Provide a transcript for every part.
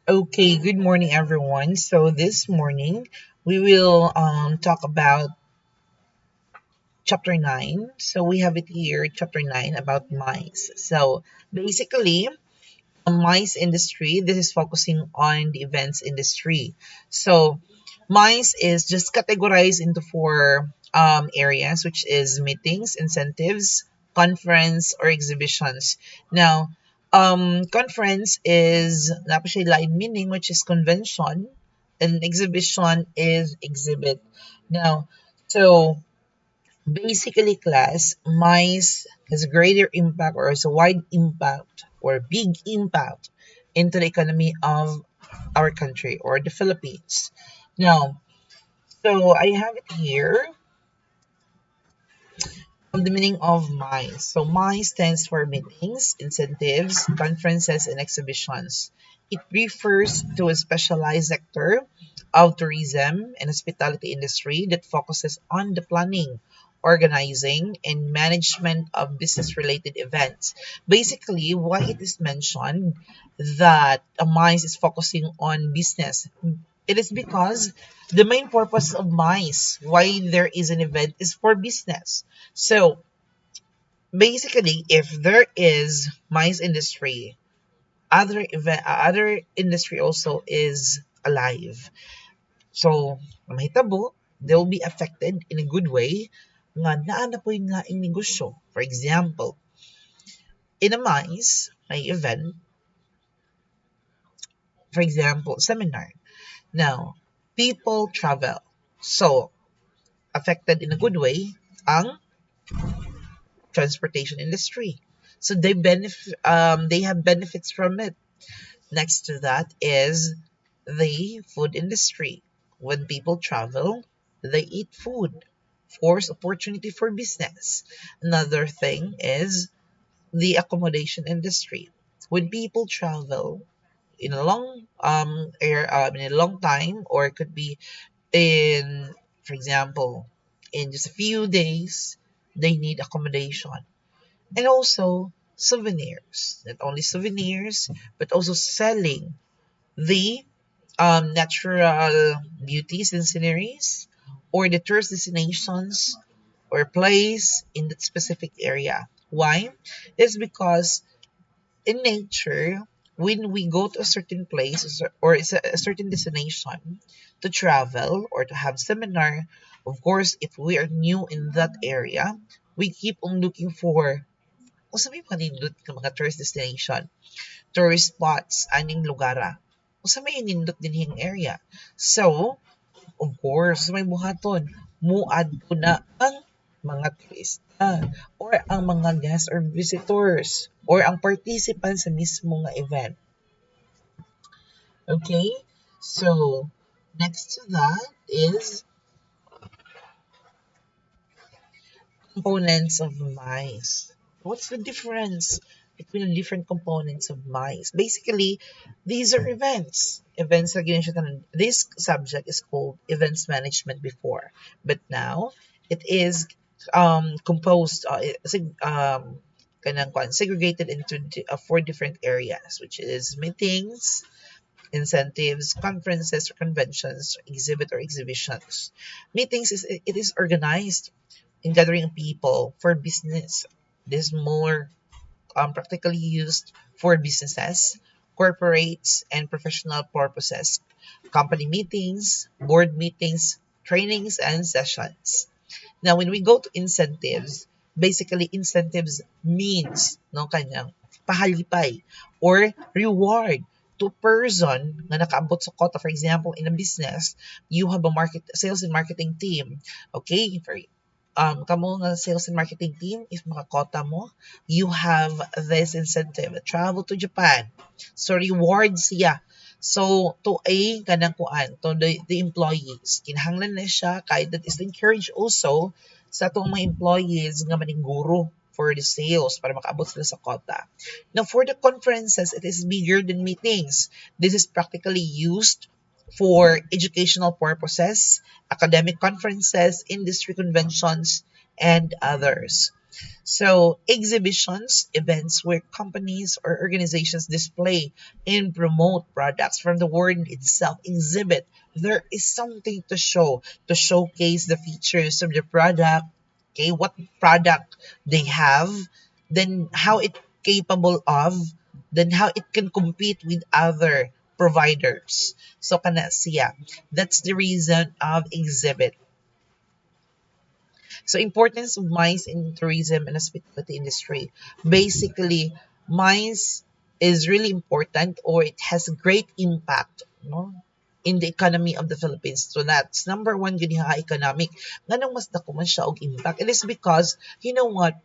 Okay, good morning, everyone. So this morning we will talk about chapter 9. So we have it here, chapter 9 about mice. So basically, a mice industry, this is focusing on the events industry. So mice is just categorized into four areas, which is meetings, incentives, conference, or exhibitions. Now, conference is napashay live meaning, which is convention, and exhibition is exhibit. Now, so basically, class, mice has a greater impact or has a wide impact or big impact into the economy of our country or the Philippines. Now, so I have it here the meaning of MICE. So MICE stands for meetings, incentives, conferences, and exhibitions. It refers to a specialized sector of tourism and hospitality industry that focuses on the planning, organizing, and management of business-related events. Basically, why it is mentioned that a MICE is focusing on business. It is because the main purpose of MICE, why there is an event, is for business. So basically, if there is mice industry, other industry also is alive. So, mahitabo, they'll be affected in a good way nga naa na po yung nga ang negosyo. For example, in a mice, may event, for example, seminar. Now, people travel. So, affected in a good way ang transportation industry. So they have benefits from it. Next to that is the food industry. When people travel, they eat food, force opportunity for business. Another thing is the accommodation industry. When people travel in a in a long time, or it could be in, for example, in just a few days, they need accommodation. And also souvenirs. Not only souvenirs, but also selling the natural beauties and sceneries or the tourist destinations or place in that specific area. Why? It's because in nature, when we go to a certain place or it's a certain destination to travel or to have seminar, of course, if we are new in that area, we keep on looking for kung sa may panindot ka mga tourist destination, tourist spots, aning lugar, kung sa may nindot din yung area. So, of course, may buhaton, muad po na ang mga turista or ang mga guests or visitors or ang participants sa mismo nga event. Okay? So, next to that is components of mice. What's the difference between the different components of mice? Basically, these are events. Events na this subject is called events management before, but now it is composed, segregated into four different areas, which is meetings, incentives, conferences or conventions, exhibit or exhibitions. Meetings it is organized in gathering people for business. This is more practically used for businesses, corporates, and professional purposes, company meetings, board meetings, trainings, and sessions. Now, when we go to incentives, basically incentives means no kanyang pahalipay or reward to person na nakaabot sa quota. For example, in a business, you have a market sales and marketing team. Okay, for kamo nga sales and marketing team, if makakota mo, you have this incentive. Travel to Japan. So, reward siya. So, to A, kanang kuan, to the employees. Kinahanglan na siya, kaya that is to encourage also sa atong mga employees nga maning guro for the sales para makaabot sila sa quota. Now, for the conferences, it is bigger than meetings. This is practically used for educational purposes, academic conferences, industry conventions, and others. So exhibitions, events where companies or organizations display and promote products from the word itself, exhibit. There is something to showcase the features of the product, okay, what product they have, then how it capable of, then how it can compete with other providers. So kana siya. That's the reason of exhibit. So importance of mines in tourism and hospitality industry. Basically, mines is really important or it has a great impact, no, in the economy of the Philippines. So that's number one gid ha economic. Nganong mas dako man siya og impact? It is because you know what?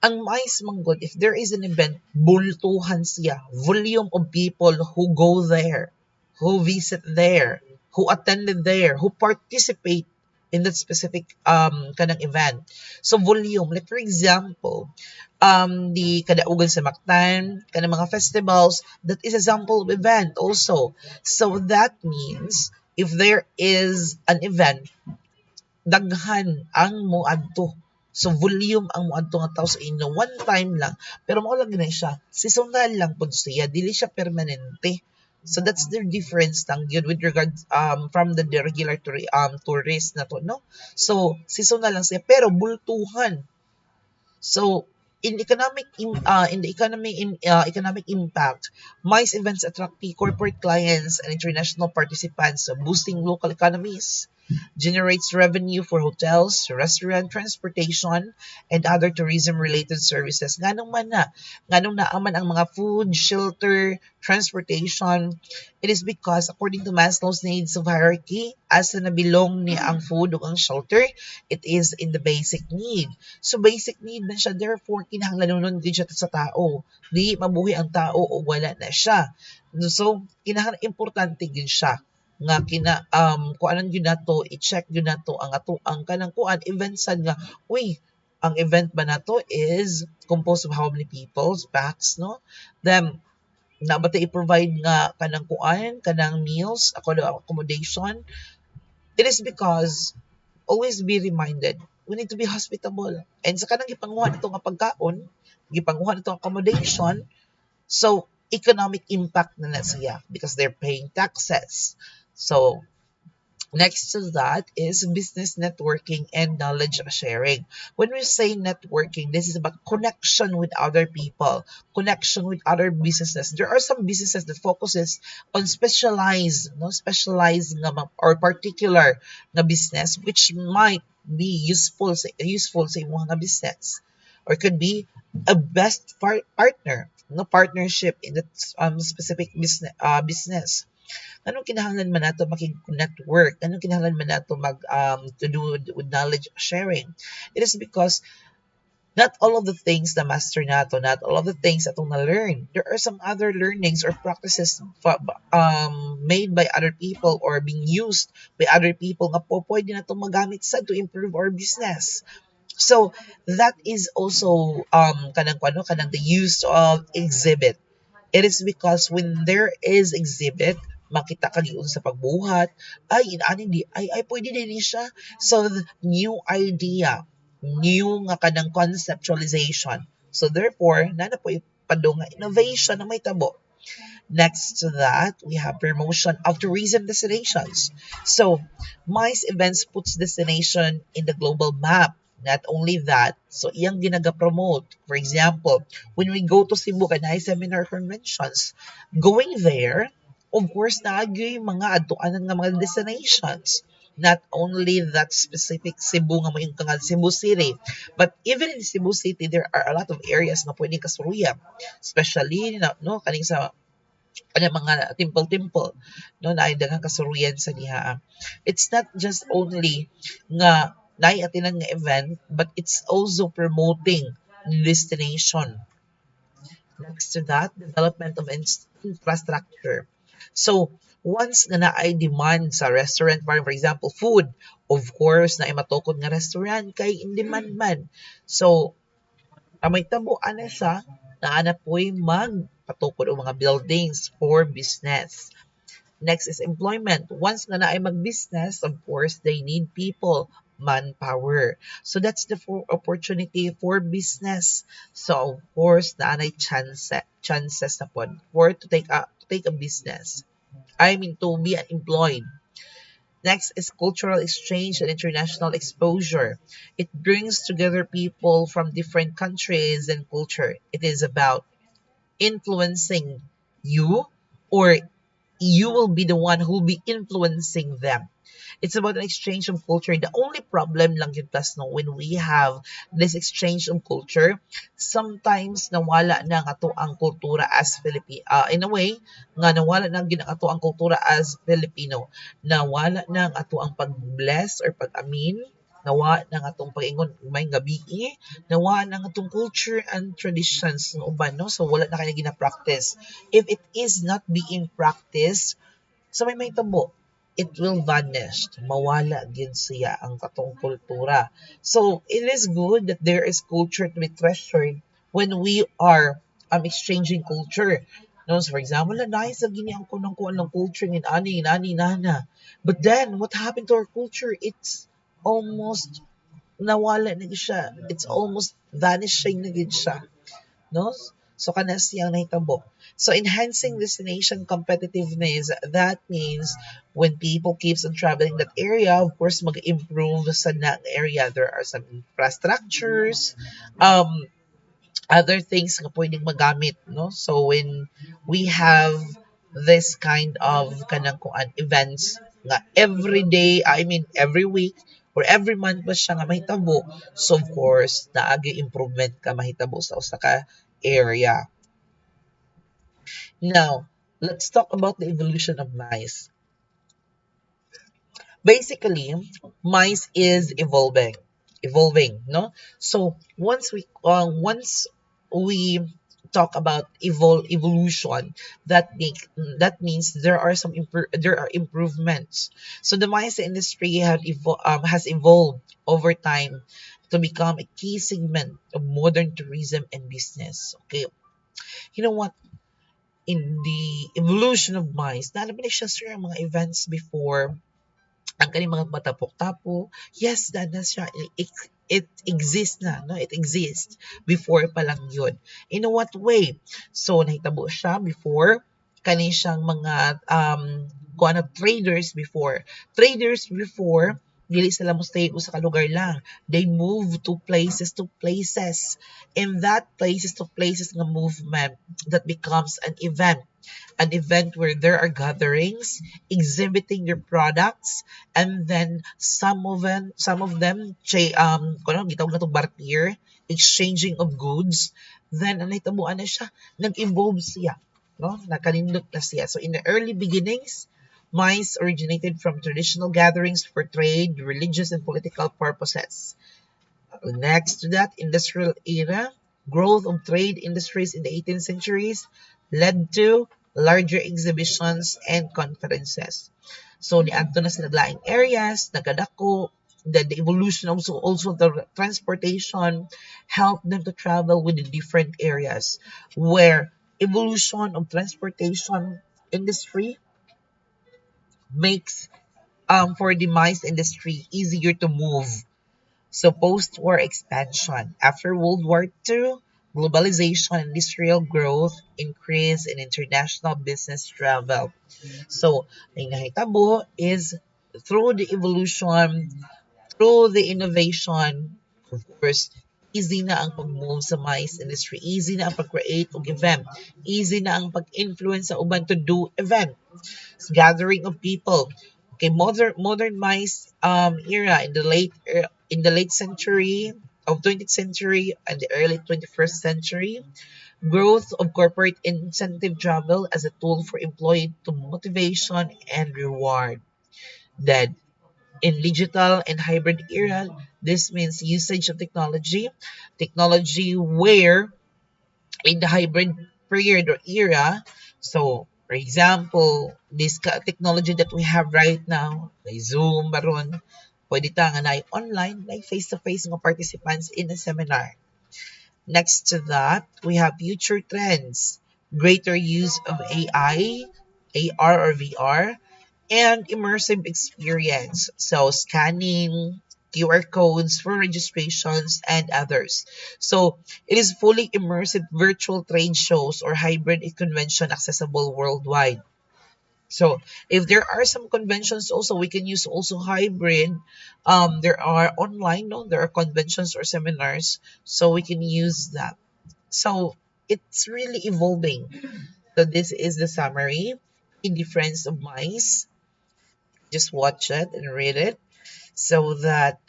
Ang mais manggod, if there is an event, bultuhan siya. Volume of people who go there, who visit there, who attended there, who participate in that specific kanang event. So volume, like for example, the kadaugan sa Mactan, kanang mga festivals, that is a sample of event also. So that means if there is an event, daghan ang moadto. So volume ang moadto nga tao sa inyo one time lang. Pero mao lang gina siya. Seasonal lang pud siya, dili siya permanente. So that's the difference lang yun with regard from the regular tourist na to, no? So seasonal lang siya pero bultuhan. So in the economic impact, MICE events attract key corporate clients and international participants, so boosting local economies, generates revenue for hotels, restaurant, transportation, and other tourism-related services. Nganong naaman ang mga food, shelter, transportation. It is because according to Maslow's needs of hierarchy, as na nabilong ni ang food o ang shelter, it is in the basic need. So basic need na siya, therefore kinahanglan din siya sa tao. Di mabuhi ang tao o wala na siya. So kinahanglan importante din siya nga kuanan gyud nato i-check gyud nato ang ato ang kanang kuan event sad nga uy ang event ba nato is composed of how many people packs, no, then na ba i-provide nga kanang kuan kanang meals accommodation. It is because always be reminded we need to be hospitable and sa kanang gipanguha nato nga pagkaon, gipanguha nato accommodation. So economic impact na siya because they're paying taxes. So next to that is business networking and knowledge sharing. When we say networking, this is about connection with other people, connection with other businesses. There are some businesses that focuses on specialized, no, specialized or particular na business which might be useful sa imong nga business, or could be a best partner, no, partnership in that specific business. Anong kinahanglan man nato makig-network? Anong kinahanglan man nato to do with knowledge sharing? It is because not all of the things na master nato, not all of the things atong na-learn. There are some other learnings or practices made by other people or being used by other people nga po pwede natong magamit sa to improve our business. So that is also kanang the use of exhibit. It is because when there is exhibit, makita ka giun sa pagbuhat, ay inaani di ay pwede din siya. So new idea, new nga kanang conceptualization. So therefore, nana po ipadong nga innovation na may tabo. Next to that, we have promotion of tourism destinations. So, MICE events puts destination in the global map. Not only that, so iyang ginaga-promote. For example, when we go to Cebu, kanay seminar conventions, going there, of course, naagyoy mga adtuanan nga mga destinations. Not only that specific Cebu nga mo Cebu City, but even in Cebu City, there are a lot of areas nga pwedeng kasuruyan. Especially, no, kaning sa mga temple no na daghang kasuruyan sa diha. It's not just only nga naay atinan nga event, but it's also promoting destination. Next to that, development of infrastructure. So once na naay demand sa restaurant, for example food, of course na matukod nga restaurant kay in demand man. So may tabuan na siya na ana po'y magpatukod o mga buildings for business. Next is employment. Once nga na ay mag-business, of course, they need people manpower. So that's the opportunity for business. So of course, naanay chances na po for to take a business. I mean to be unemployed. Next is cultural exchange and international exposure. It brings together people from different countries and culture. It is about influencing you, or you will be the one who will be influencing them. It's about an exchange of culture. The only problem lang yun plus no, when we have this exchange of culture, sometimes nawala na ang ato ang kultura as Filipino. In a way, nga nawala na ang ato ang kultura as Filipino. Nawala na ang ato ang pag-bless or pag-amin. Nawa na ang atong pag-ingon may gabi, nawa na ang atong culture and traditions ng uban, no? So wala na kaya gina-practice. If it is not being practiced, sa may mahitabo, it will vanish. Mawala din siya ang katong kultura. So, it is good that there is culture to be treasured when we are exchanging culture. No, so for example, na nice ang gini ang kunang kuan ng culture ni ani, nani, nana. But then, what happened to our culture? It's almost nawala na gid siya. It's almost vanishing na gid siya. No? So kana siyang nahitabo. So enhancing destination competitiveness, that means when people keeps on traveling that area, of course mag-improve sa na area. There are some infrastructures, other things na pwedeng magamit, no? So when we have this kind of kanang kuan events nga every day, I mean every week or every month ba siya nga mahitabo. So of course, naagi improvement ka mahitabo sa usa ka area. Now, let's talk about the evolution of mice. Basically, mice is evolving, no? So once we talk about evolution, that means there are there are improvements. So the mice industry has evolved over time to become a key segment of modern tourism and business. Okay, you know what? In the evolution of mice, nalaman na siya sir ang mga events before, ang kanyang mga matapok-tapo. Yes, na siya. It exists na, no? It exists before pa lang yun. In what way? So, nahitabo siya before, kani siyang mga kuha na traders before. Traders before, dili sila mo stay sa kalugar lang. They move to places. In that places to places nga movement, that becomes an event where there are gatherings exhibiting their products, and then some of them kuno gitawag na to barter, exchanging of goods. Then ang nahitabuan na siya, nag-evolve siya, no? Nakanindot na siya. So in the early beginnings, mice originated from traditional gatherings for trade, religious, and political purposes. Next to that, industrial era, growth of trade industries in the 18th centuries led to larger exhibitions and conferences. So, niadto na sa naglaing areas, nagadako, the evolution also the transportation helped them to travel with the different areas, where evolution of transportation industry makes for the mice industry easier to move. So post-war expansion. After World War II, globalization and industrial growth increase in international business travel. So, ang nahitabo is through the evolution, through the innovation, of course, easy na ang pag-move sa mice industry, easy na ang pag-create og event, easy na ang pag-influence sa uban to do event, gathering of people. Okay, modern mice era in the late century of 20th century and the early 21st century, growth of corporate incentive travel as a tool for employee to motivation and reward. Then in digital and hybrid era, this means usage of technology where in the hybrid period or era. So, for example, this technology that we have right now, may Zoom, baron, pwede ta nga na online, like face-to-face mga participants in a seminar. Next to that, we have future trends, greater use of AI, AR or VR, and immersive experience. So, scanning, QR codes for registrations, and others. So it is fully immersive virtual trade shows or hybrid convention accessible worldwide. So if there are some conventions also, we can use also hybrid. There are online, no, there are conventions or seminars, so we can use that. So it's really evolving. So this is the summary in difference of mice. Just watch it and read it so that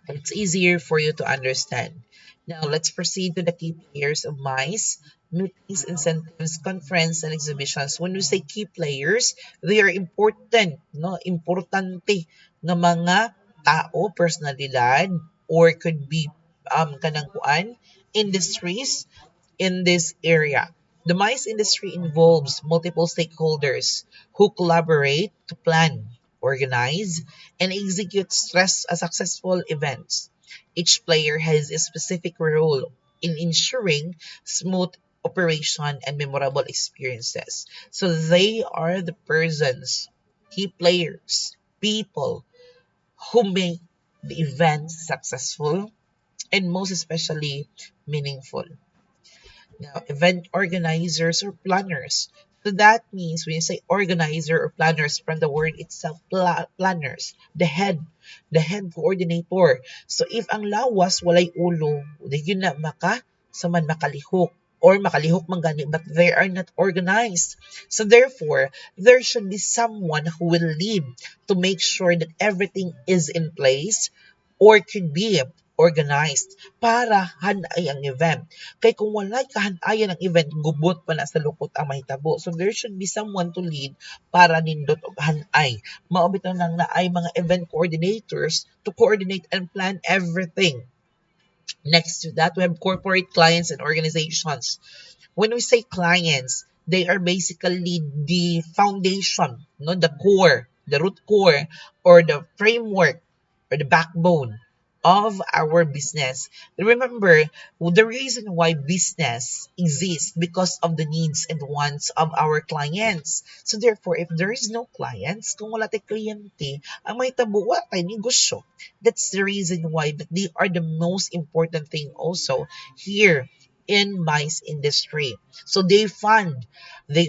it's easier for you to understand. Now let's proceed to the key players of MICE, meetings, incentives, conference, and exhibitions. When we say key players, they are important, no? Importante na mga tao, personalidad, or could be kanang kuan, industries in this area. The MICE industry involves multiple stakeholders who collaborate to plan, organize, and execute successful events. Each player has a specific role in ensuring smooth operation and memorable experiences. So they are the persons, key players, people who make the event successful and most especially meaningful. Now, event organizers or planners. So that means when you say organizer or planners from the word itself, planners, the head coordinator. So if ang lawas walay ulo, di yun na sa man makalihok or makalihok man gani, but they are not organized. So therefore, there should be someone who will lead to make sure that everything is in place or could be organized para hanay ang event. Kay kung walay kahanayan ang event, gubot pa na sa lukot ang mahitabo. So there should be someone to lead para nindot og hanay. Mao bitaw nang naay mga event coordinators to coordinate and plan everything. Next to that, we have corporate clients and organizations. When we say clients, they are basically the foundation, no, the core, the root core, or the framework, or the backbone of our business. Remember, the reason why business exists because of the needs and wants of our clients. So therefore, if there is no clients, kung wala tayo kliyente, ang may tabuwa tayo negosyo. That's the reason why that they are the most important thing also here in MICE industry. So they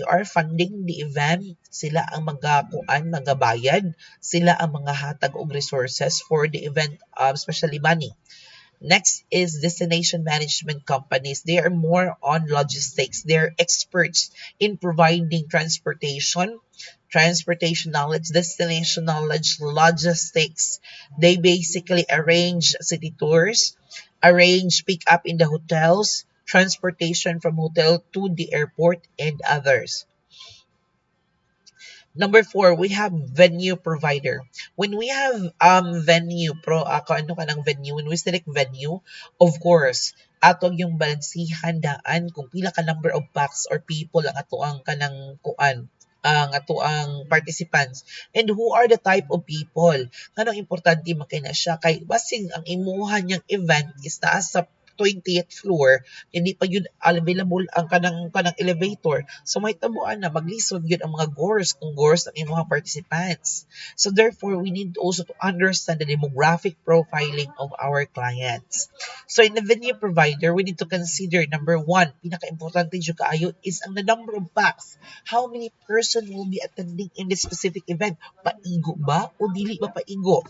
are funding the event, sila ang magabayad, sila ang mga hatag og resources for the event, especially money. Next is destination management companies. They are more on logistics. They're experts in providing transportation knowledge, destination knowledge, logistics. They basically arrange city tours, arrange pick up in the hotels, transportation from hotel to the airport, and others. Number four, we have venue provider. When we have venue ano ka ng venue, when we select venue, of course, ato yung balansihan daan kung pila ka number of packs or people ang ato ang kanang kuan ang ato ang participants and who are the type of people kanang importante makay na siya kay basing ang imuhan niyang event is taas sa 20th floor, hindi pa yun available ang kanang elevator. So may tabuan na maglisod yun ang mga gores kung gores ang inyong mga participants. So therefore, we need also to understand the demographic profiling of our clients. So in the venue provider, we need to consider number one, pinaka-importante yung kaayo is ang the number of packs. How many person will be attending in this specific event? Paigo ba o dili ba paigo?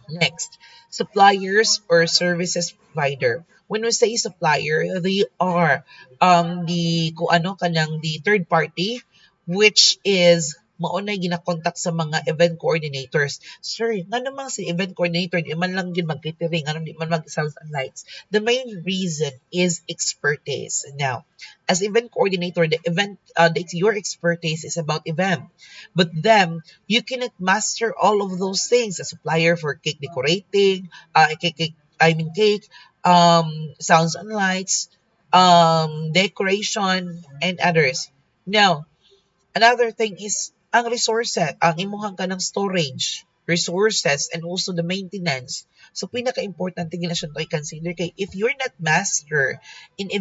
Next, suppliers or services provider. When we say supplier, they are the kung ano kanang the third party which is maunay gina-contact sa mga event coordinators. Sir, nga namang si event coordinator, di man lang yun mag-catering, ano, di man mag-sounds and lights. The main reason is expertise. Now, as event coordinator, your expertise is about event. But then, you cannot master all of those things. A supplier for cake decorating, cake, sounds and lights, decoration, and others. Now, another thing is ang resources, ang imuhang kanang storage, resources, and also the maintenance. So, pinaka-importante gina siya to i-consider kay if you're not master in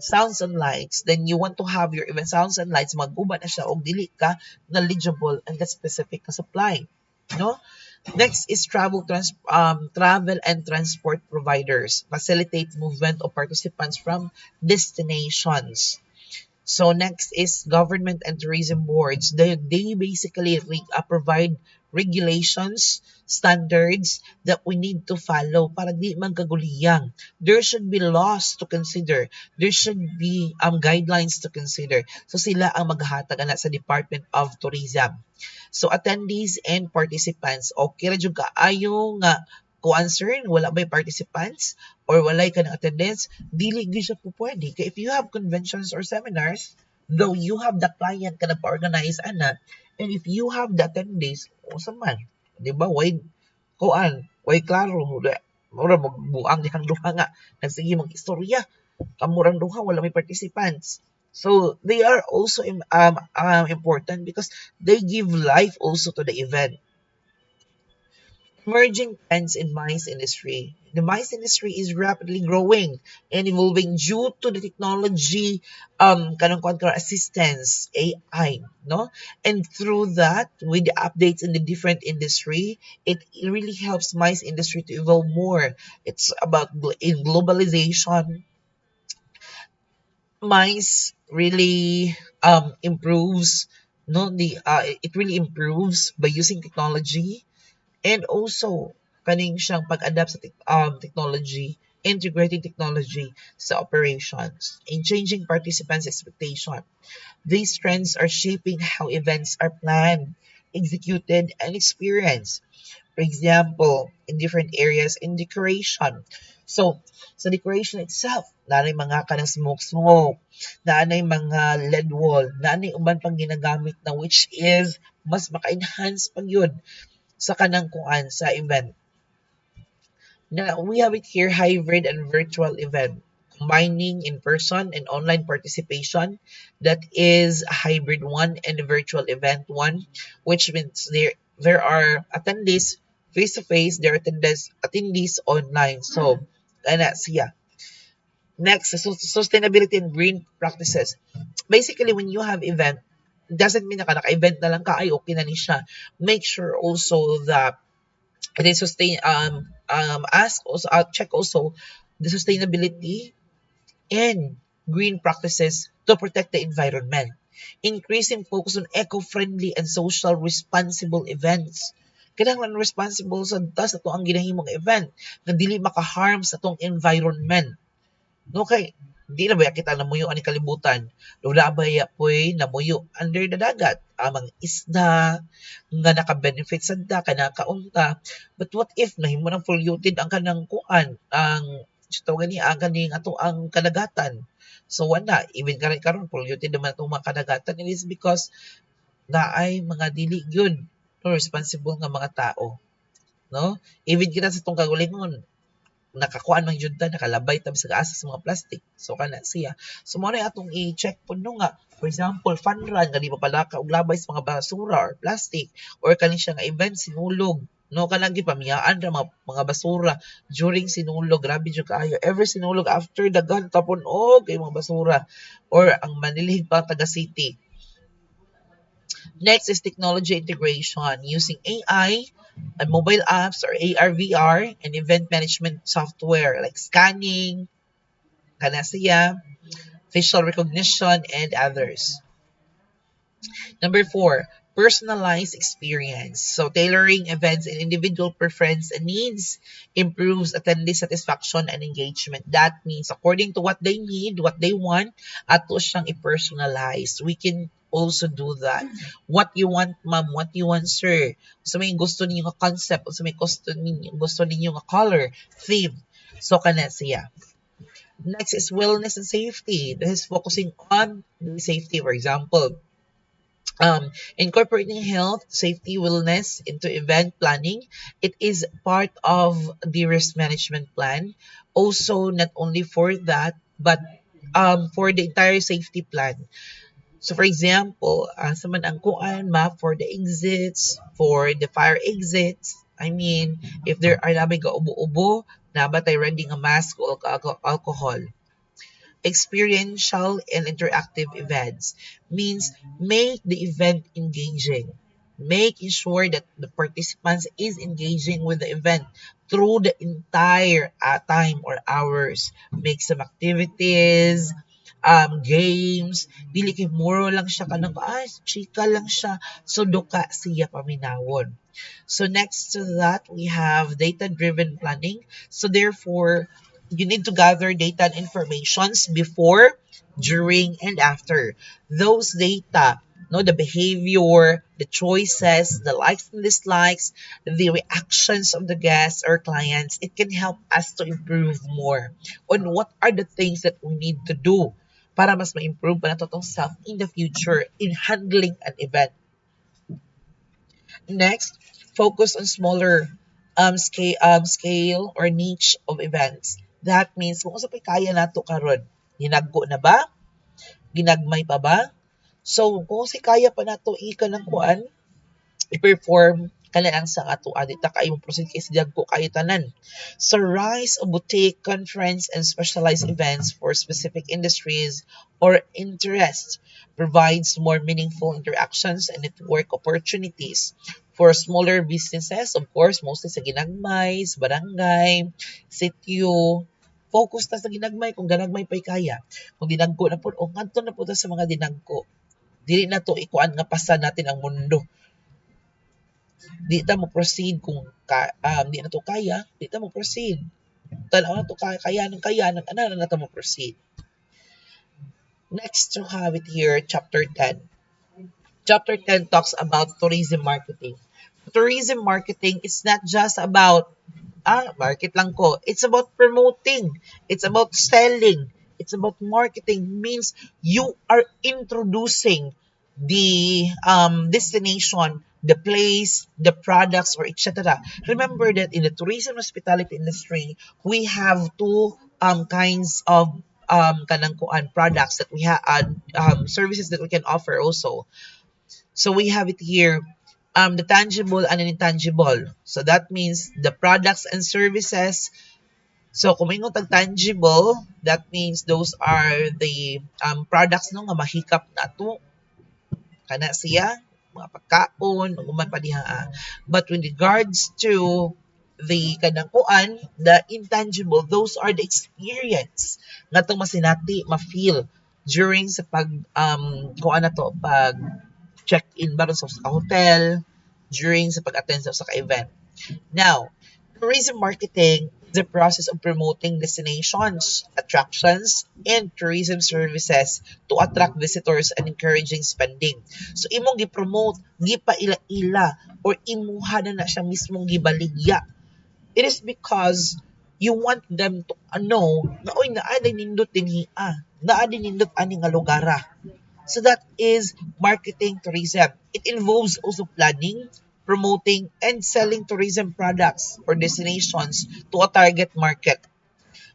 sounds and lights, then you want to have your event sounds and lights, maguba na siya o dili ka knowledgeable and that specific na supply. No? Next is travel and transport providers facilitate movement of participants from destinations. So next is government and tourism boards. They basically provide regulations, standards that we need to follow para di magkaguliyang. There should be laws to consider. There should be guidelines to consider. So sila ang maghatag ana sa Department of Tourism. So attendees and participants, okay ra jud kaayo nga kuan sir, wala ba'y participants or walay ka ng attendance, dili gyud siya po pwede. Kaya if you have conventions or seminars, though you have the client ka nagpa-organize ana, and if you have the attendees, o sa man, di ba, why, kuan, why klaro, mura magbuang dihang duha nga, nagsige mag-istorya, kamurang duha, wala may participants. So they are also important because they give life also to the event. Emerging trends in mice industry. The mice industry is rapidly growing and evolving due to the technology, kanang control assistance, AI, no? And through that, with the updates in the different industry, it really helps mice industry to evolve more. It's about in globalization, mice really improves, no? It really improves by using technology. And also, kaning siyang pag-adapt sa technology, integrating technology sa operations, and changing participants' expectation. These trends are shaping how events are planned, executed, and experienced. For example, in different areas in decoration. So, sa decoration itself, naanay mga kanang smoke, naanay mga LED wall, naanay uban pang ginagamit na which is mas maka-enhance pag yun sa kanang kuan sa event. Now, we have it here, hybrid and virtual event, combining in-person and online participation. That is a hybrid one and a virtual event one, which means there are attendees face-to-face, there are attendees online. So, ana siya. Next, sustainability and green practices. Basically, when you have event, doesn't mean na naka-event na lang ka, ay okay na ni siya. Make sure also that they sustain ask also check also the sustainability and green practices to protect the environment, increasing focus on eco-friendly and social responsible events. Kinahanglan responsible sa tas ato ang ginahimong event nga dili maka-harm sa atong environment. Okay, di na ba kita namuyo ani kalibutan? Wala ba ya po'y namuyo under the dagat? Amang isda nga naka-benefit sa da, kanakaunta. But what if nahimo ng polluted ang kanang kuan, ang tawag ni ang kaning ato ang kadagatan. So wala, even karon polluted naman atong mga kadagatan. It is because naay mga dili gyud no responsible nga mga tao, no? Even kita sa tong kagalingon, nakakuan man jud ta, nakalabay ta sa asa sa mga plastic. So kana siya. So mo na atong i-check po no nga. For example, fun run nga di mapalaka og labay sa mga basura or plastic or kani siya nga event sinulog. No kanang gipamiyaan ra mga basura during sinulog. Grabe jud kaayo. Every sinulog after dagan tapon og kay mga basura or ang manilhig pa taga city. Next is technology integration using AI and mobile apps or AR, VR, and event management software like scanning, Panacea, facial recognition, and others. Number four, personalized experience. So tailoring events and individual preference and needs improves attendee satisfaction and engagement. That means according to what they need, what they want, ato siyang i-personalize. We can also do that. What you want, ma'am, what you want, sir. So may gusto ninyo nga concept, so may gusto ninyo nga color, theme. So kana siya. Next is wellness and safety. This is focusing on the safety, for example, incorporating health, safety, wellness into event planning. It is part of the risk management plan. Also, not only for that, but for the entire safety plan. So, for example, sa man ang kuan map for the exits, for the fire exits. I mean, if there are namin ka ubo-ubo, nabatay ready nga mask o alcohol. Experiential and interactive events means make the event engaging. making sure that the participants is engaging with the event through the entire time or hours. Make some activities, games, dili kay muro lang siya kanang chika lang siya, so duka siya paminawon. So next to that, we have data-driven planning. So therefore, you need to gather data and informations before, during, and after. Those data, no, the behavior, the choices, the likes and dislikes, the reactions of the guests or clients, it can help us to improve more on what are the things that we need to do para mas ma-improve pa nato tong self in the future in handling an event. Next, focus on smaller scale or niche of events. That means kung sa kaya nato karon, ginagko na ba? Ginagmay pa ba? So kung si kaya pa nato ika ng kuan, i-perform kana lang sa ato adita kay mo proceed kay sa ko kayo tanan. So rise of boutique, conference, and specialized events for specific industries or interests provides more meaningful interactions and network opportunities for smaller businesses, of course, mostly sa ginagmay, sa barangay, sitio. Focus ta sa ginagmay kung ganagmay pa'y kaya. Kung dinagko na po, o ngadto na po ta sa mga dinagko. Dili na to ikuan nga pasa natin ang mundo. Di ta mo proceed kung di na to kaya, di ta mo proceed. Tanaw na to kaya ng ana na ta mo proceed. Next to have it here, chapter 10. Chapter 10 talks about tourism marketing. Tourism marketing is not just about market lang ko. It's about promoting. It's about selling. It's about marketing. Means you are introducing the destination, the place, the products, or etc. Remember that in the tourism hospitality industry, we have two kinds of kanang kuan products that we have services that we can offer also. So we have it here, the tangible and intangible. So that means the products and services. So kung mingon tag tangible, that means those are the products no nga mahikap nato kana siya mga pagkaon uman pa diha. But with regards to the kanang kuan, the intangible, those are the experience nga tong masinati ma-feel during sa pag kuan na to pag check-in baron sa hotel, during sa pag-attend sa ka-event. Now, tourism marketing is the process of promoting destinations, attractions, and tourism services to attract visitors and encouraging spending. So, imong gi-promote, gipaila-ila, or imuha na siya mismong gibaligya. It is because you want them to know na oy naa din nindot dinhi naa din nindot ani nga lugara. So that is marketing tourism. It involves also planning, promoting, and selling tourism products or destinations to a target market.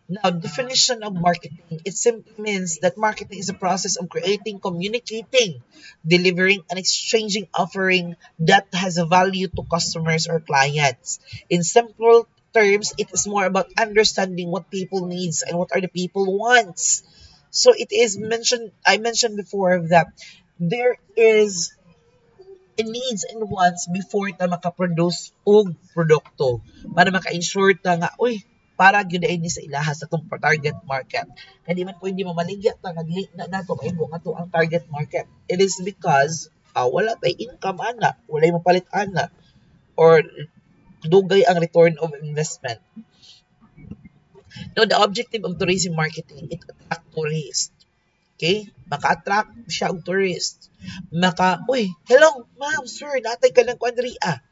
Now, definition of marketing, it simply means that marketing is a process of creating, communicating, delivering, and exchanging offering that has a value to customers or clients. In simple terms, it is more about understanding what people needs and what are the people wants. So it is mentioned, I mentioned before that there is needs and wants before ta makaproduce og produkto para maka-ensure ta nga uy para gyud ay ni sa ilaha sa tong target market. Kaya di man pwede mamaligya ta nga dili na nato kayo nga to ang target market. It is because wala tay income ana, walay mapalit ana, or dugay ang return of investment. Now, the objective of tourism marketing, it attract tourists. Okay? Maka-attract siya og tourist. Uy, hello, ma'am, sir, natay ka ng kwadria.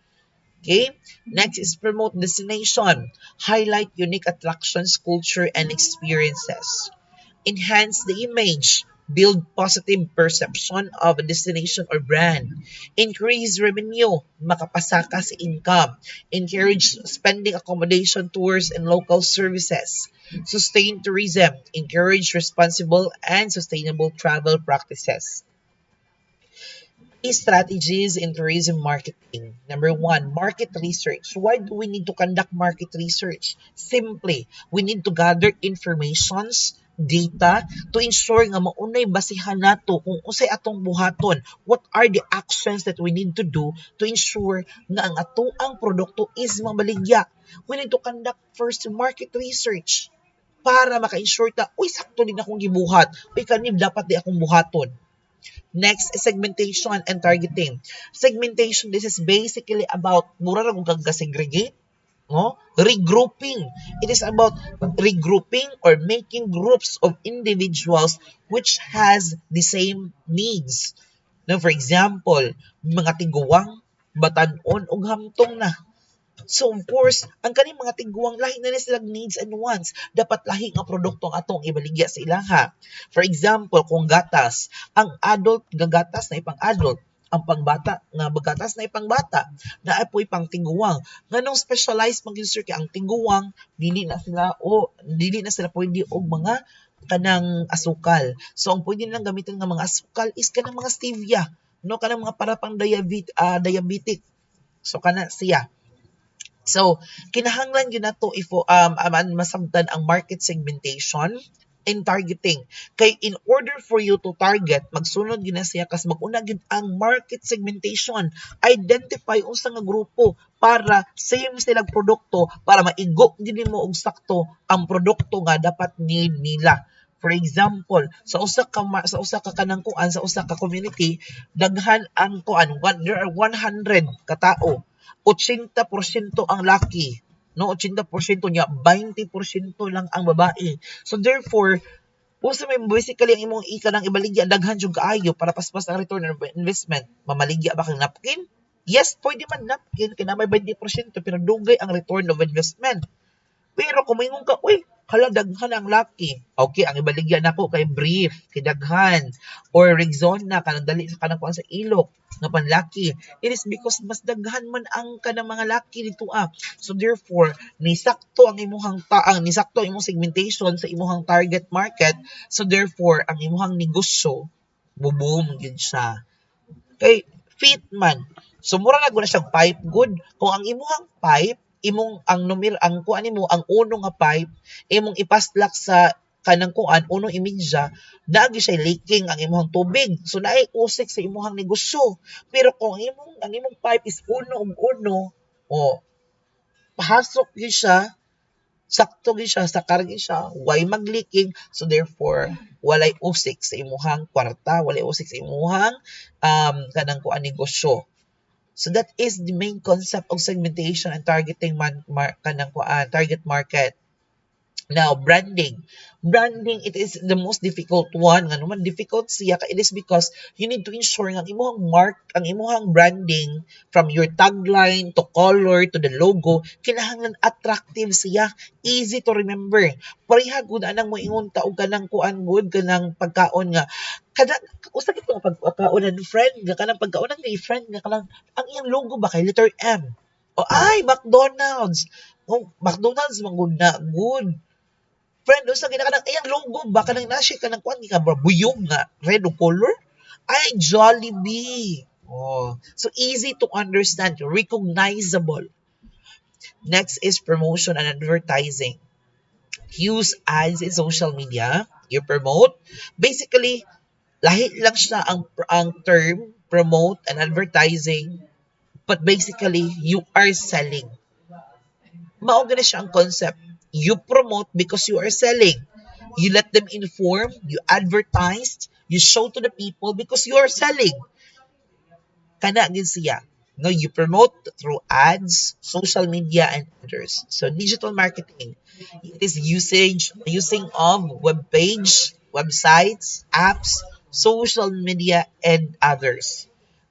Okay? Next is promote destination. Highlight unique attractions, culture, and experiences. Enhance the image, build positive perception of a destination or brand, increase revenue, makapasaka sa income, encourage spending accommodation, tours, and local services, sustain tourism, encourage responsible and sustainable travel practices. Key strategies in tourism marketing. Number one, market research. Why do we need to conduct market research? Simply, we need to gather informations data to ensure nga maunay basihan nato kung unsay atong buhaton. What are the actions that we need to do to ensure nga ang atoang produkto is mamaligya? We need to conduct first market research para maka-ensure ta, uy, sakto din akong gibuhat. Uy, kanib dapat di akong buhaton. Next is segmentation and targeting. Segmentation, this is basically about mura ra kung kag-segregate, no? Regrouping. It is about regrouping or making groups of individuals which has the same needs. Now, for example, mga tiguwang, batan-on, ug hamtong na. So of course, ang kaning mga tiguang lahi na sila needs and wants. Dapat lahi nga produkto ang atong ibaligya sa ilaha. For example, kung gatas, ang adult gagatas na ipang adult, ang pangbata nga bagatas na ipang bata, na apoy pang tiguang. Nganong specialized mag-insert kay ang tiguang dili na sila pwede og mga kanang asukal. So ang pwede nilang gamitin nga mga asukal is kanang mga stevia, no, kanang mga para pang diabetic. So kana siya. So, kinahanglan yun na to masabtan ang market segmentation and targeting. Kay in order for you to target, magsunod yun na siya kas mag-una yun ang market segmentation. Identify unsa nga grupo para same silang produkto para maigo din mo og sakto ang produkto nga dapat need nila. For example, sa usa ka kanang kuan sa usa ka community, daghan ang kuan, there are 100 katao. 80% ang laki, no? 80% niya, 20% lang ang babae. So therefore, kung sa may basically ang imong ng ibaligya, daghan jud kaayo para paspas ang return on investment. Mamaligya ba kang napkin? Yes, pwede man napkin, kaya na may 20%, pero dugay ang return of investment. Pero kung maingon ka, uy, hala daghan ang laki. Okay, ang ibaligyan nako kay brief, kay daghan, or Rexona kanang dali sa kanang kuan sa ilok nga panlaki. It is because mas daghan man ang kanang mga laki dito ah. So therefore, nisakto ang nisakto ang imong segmentation sa imong target market. So therefore, ang imong negosyo boom gid siya. Kay fit man. So mura na gud siyang pipe good. Kung ang imong pipe ang kuan nimo ang uno nga pipe imong ipaslak sa kanang kuan unong imidya naagi siya leaking ang imong tubig, so naay usik sa imong negosyo. Pero kung ang imong pipe is uno ug uno, o pasok gyud siya, sakto gyud siya, sakar gyud siya, way mag-leaking, so therefore walay usik sa imong kwarta, walay usik sa imong kanang kuan negosyo. So that is the main concept of segmentation and targeting target market. Now, branding. Branding, it is the most difficult one. Nga naman, difficult siya. It is because you need to ensure nga ang imong branding from your tagline to color to the logo, kinahanglan attractive siya. Easy to remember. Pareha gud anang mo ingon ta og kanang kuan gud kanang pagkaon nga kada usa kito nga pagkaunan friend nga kanang pagkaunan nga friend nga kanang ang iyang logo ba kay letter M. O ay McDonald's. Oh, McDonald's magud na good. Friend, sa ginakanang iyang logo ba kanang nasi kanang kuan ka buyog nga red o color? Ay Jollibee. Oh, so easy to understand, recognizable. Next is promotion and advertising. Use ads in social media. You promote. Basically, lahi lang siya ang term promote and advertising, but basically you are selling. Mao gani siya ang concept. You promote because you are selling. You let them inform, you advertise, you show to the people because you are selling. Kana gid siya. No, you promote through ads, social media, and others. So digital marketing, it is using of web page, websites, apps, social media, and others.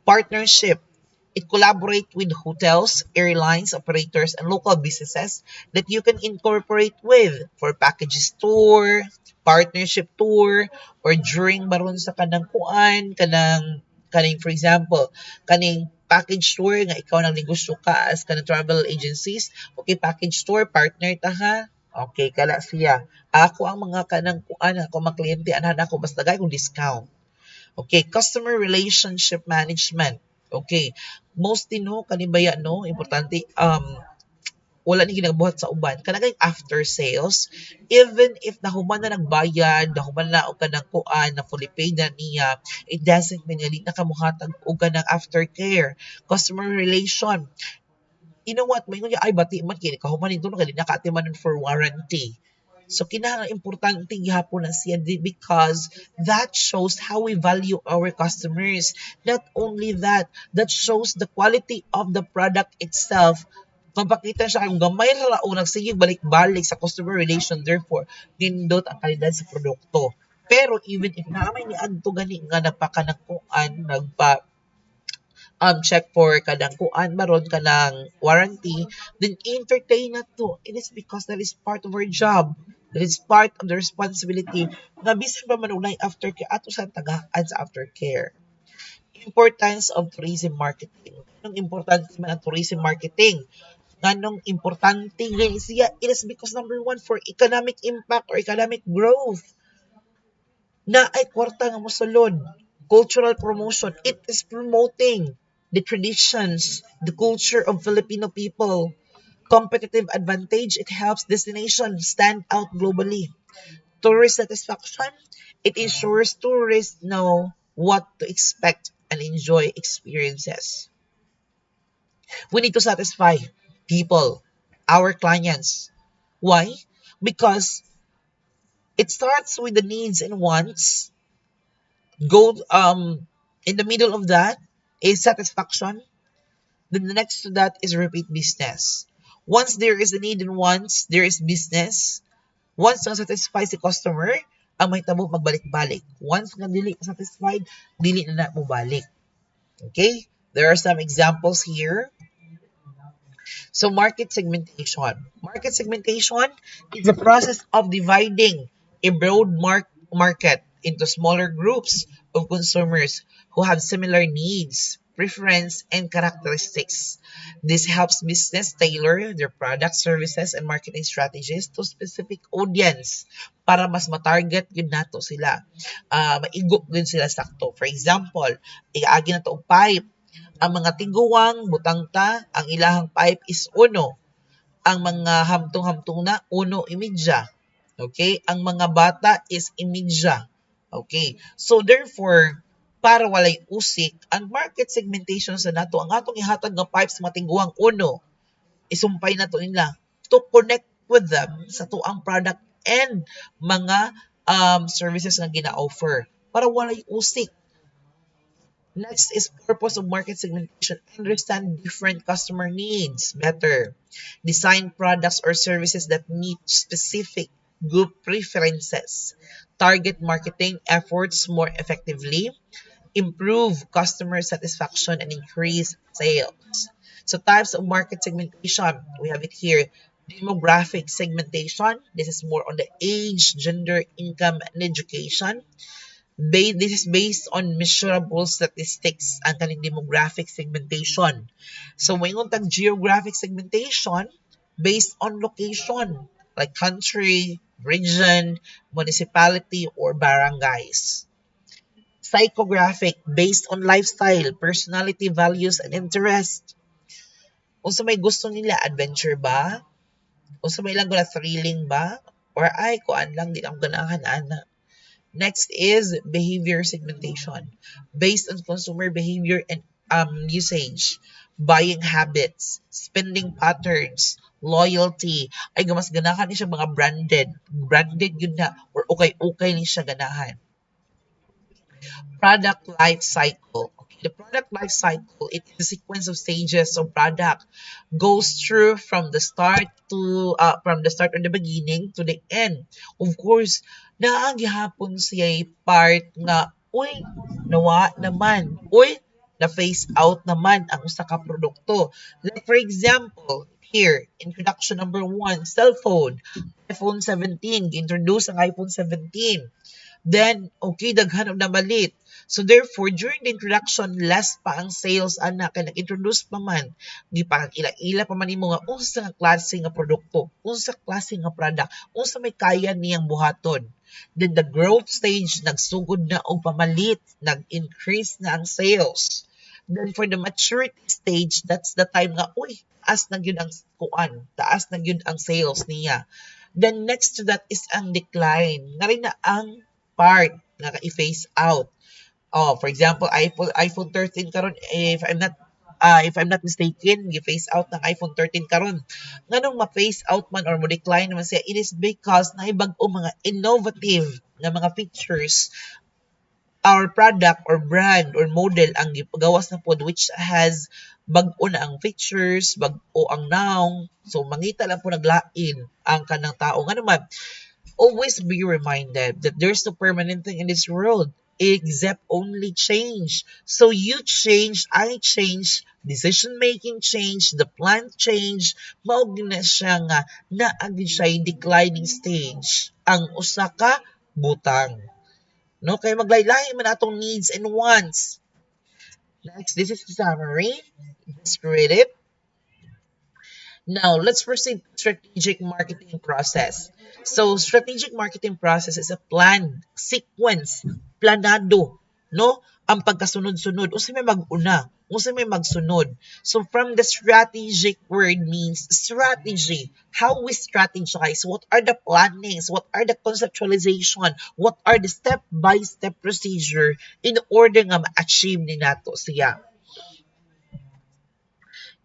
Partnership, it collaborate with hotels, airlines, operators, and local businesses that you can incorporate with for package tour, partnership tour, or during baron sa kanang kuan, kaning for example, kaning package tour nga ikaw nang negosyo ka as kanang travel agencies, okay, package tour, partner ta ha, okay, kala siya. Ako ang mga kanang kuan, ako mga kliyente, anahan ako, basta gay kong discount. Okay, customer relationship management. Okay, mostly no kanibaya no importante wala ni ginabuhat sa uban kanang after sales, even if nahuman na nagbayad, nahuman na og kanang kuan na fully paid na niya, it doesn't mean nga di na kamuhatag og kanang aftercare, customer relation. You know what, may nga ay bati man kini kahuman nito no kay di nakaatiman for warranty. So kinahanglan importante gihapon na siya because that shows how we value our customers. Not only that, that shows the quality of the product itself. Mapakita siya kung gamay ra o nagsige balik-balik sa customer relation, therefore nindot ang kalidad sa produkto. Pero even if naamay ni adto gani nga nagpakanakuan, check for kanang kuan maron kanang warranty, then entertain na to. It is because that is part of our job. That is part of the responsibility na bisan pa man unay aftercare ato sa tagaan sa aftercare. Importance of tourism marketing. Anong importante man ang tourism marketing? Nganong importante gani siya? It is because number one, for economic impact or economic growth na ay kwarta nga mosulod. Cultural promotion. It is promoting the traditions, the culture of Filipino people. Competitive advantage. It helps destinations stand out globally. Tourist satisfaction. It ensures tourists know what to expect and enjoy experiences. We need to satisfy people, our clients. Why? Because it starts with the needs and wants. Go in the middle of that is satisfaction. Then the next to that is repeat business. Once there is a need and wants, there is business. Once na satisfy si customer, ang may tabo magbalik-balik. Once nga dili satisfied, dili na mo balik. Okay? There are some examples here. So market segmentation. Market segmentation is the process of dividing a broad market into smaller groups of consumers who have similar needs, preference, and characteristics. This helps business tailor their products, services, and marketing strategies to specific audience para mas matarget yun nato sila. Maigop din sila sakto. For example, igaagi na to og pipe. Ang mga tiguwang, butangta, ang ilahang pipe is uno. Ang mga hamtong-hamtong na, uno imidya. Okay? Ang mga bata is imidya. Okay? So therefore, para walay usik, ang market segmentation sa nato, ang atong ihatag nga pipes mga tiguwang uno, isumpay na to nila to connect with them sa tuang product and mga services nga gina-offer para walay usik. Next is purpose of market segmentation. Understand different customer needs better. Design products or services that meet specific group preferences. Target marketing efforts more effectively. Improve customer satisfaction and increase sales. So types of market segmentation, we have it here. Demographic segmentation. This is more on the age, gender, income, and education. This is based on measurable statistics ang kaning demographic segmentation. So mayroon tag geographic segmentation based on location like country, region, municipality, or barangays. Psychographic based on lifestyle, personality, values, and interest. Kung sa may gusto nila, adventure ba? Kung sa may lang gula thrilling ba? Or ay, kuan lang, di lang ganahan, ana. Next is behavior segmentation based on consumer behavior and usage, buying habits, spending patterns, loyalty. Ay gamas ganahan ni siya mga branded. Branded yun na or okay ni siya ganahan. Product life cycle. Okay, the product life cycle, it is a sequence of stages of product. Goes through from the start or the beginning to the end. Of course, naagihapon siya part nga, uy, nawa naman. Uy, na-phase out naman ang usa ka produkto. Like for example, here, introduction number 1, cell phone. iPhone 17, introduce ang iPhone 17. Then, okay, daghan og namalit. So therefore, during the introduction, less pa ang sales ana kay nag-introduce pa man, gipang ila-ila pa man nimo nga unsa nga klase nga produkto, unsa klase nga product, unsa may kaya niyang buhaton. Then the growth stage nagsugod na og pamalit, nag-increase na ang sales. Then for the maturity stage, that's the time nga, uy, taas na yun ang kuan, taas na yun ang sales niya. Then next to that is ang decline. Nga rin na ang part nga i-phase out. Oh, for example, iPhone 13 karon, if I'm not mistaken, gi-phase out ng iPhone 13 karon. Nganong ma-phase out man or mo-decline naman siya, it is because naibag-o mga innovative na mga features our product or brand or model ang gipagawas na pod which has bag-o na ang features, bag-o ang noun. So mangita lang po naglain ang kanang tao. Nga naman, always be reminded that there's no permanent thing in this world except only change. So you change, I change, decision making change, the plan change, mao na siya nga naagi siya declining stage. Ang usa ka butang. No, kay maglaylahi man atong needs and wants. Next, this is the summary. Just read it. Now, let's proceed to strategic marketing process. So, strategic marketing process is a planned sequence, planado, no? Ang pagkasunod-sunod, unsa may mag-una, unsa may magsunod. So, from the strategic word means strategy. How we strategize, what are the plannings, what are the conceptualization, what are the step-by-step procedure in order nga ma-achieve ni nato siya.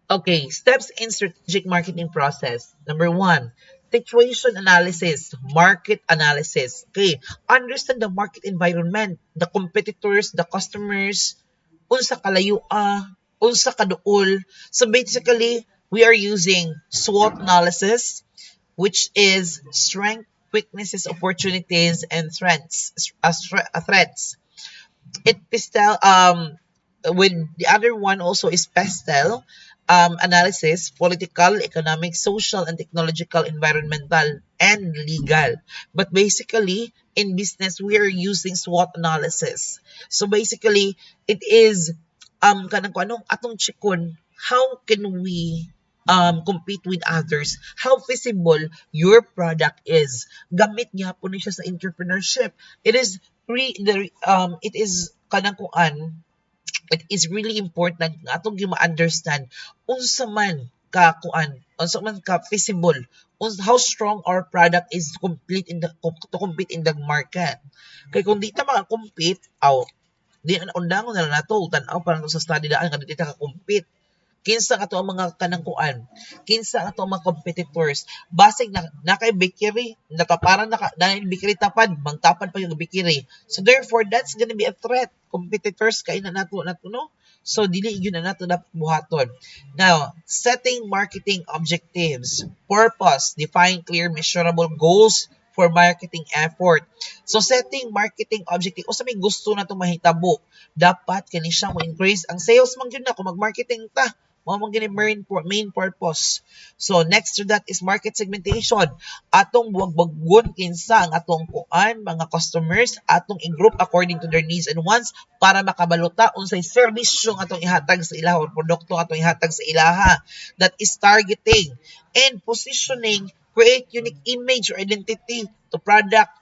Okay, steps in strategic marketing process. Number one, situation analysis, market analysis. Okay, understand the market environment, the competitors, the customers, unsa kalayo unsa kaduol. So basically, we are using SWOT analysis, which is strength, weaknesses, opportunities, and threats. It pastel with the other one also is pastel analysis, political, economic, social, and technological, environmental, and legal. But basically, in business, we are using SWOT analysis. So basically, it is kanang kung anong atong chikon, how can we compete with others? How feasible your product is? Gamit niya po niya sa entrepreneurship. It is it is kanang kuan, it is really important nga atong ma-understand unsa man ka kuan, unsa man ka feasible, how strong our product is to compete in the market. Kay kung di ta maka-compete, di na undangon na lang nato tan-aw para sa study daan nga di ta ka-compete. Kinsa ato ang mga kanangkuan, kinsa ato ang mga competitors, basig na kay bakery, nataparan na bakery tapad, mangtapad pa yung bakery. So therefore, that's gonna be a threat. Competitors kay na nato no? So dili yun na nato dapat buhaton. Now, setting marketing objectives, purpose, define clear measurable goals for marketing effort. So setting marketing objective, o sa may gusto na itong mahitabo, dapat kani siya mo increase ang sales man yun na kung mag-marketing ta. Mao man gini main purpose. So next to that is market segmentation. Atong buwag-bugon kinsa ang atong kuan mga customers, atong i-group according to their needs and wants para makabaluta unsay serbisyo nga atong ihatag sa ilaha or produkto nga atong ihatag sa ilaha. That is targeting and positioning, create unique image or identity to product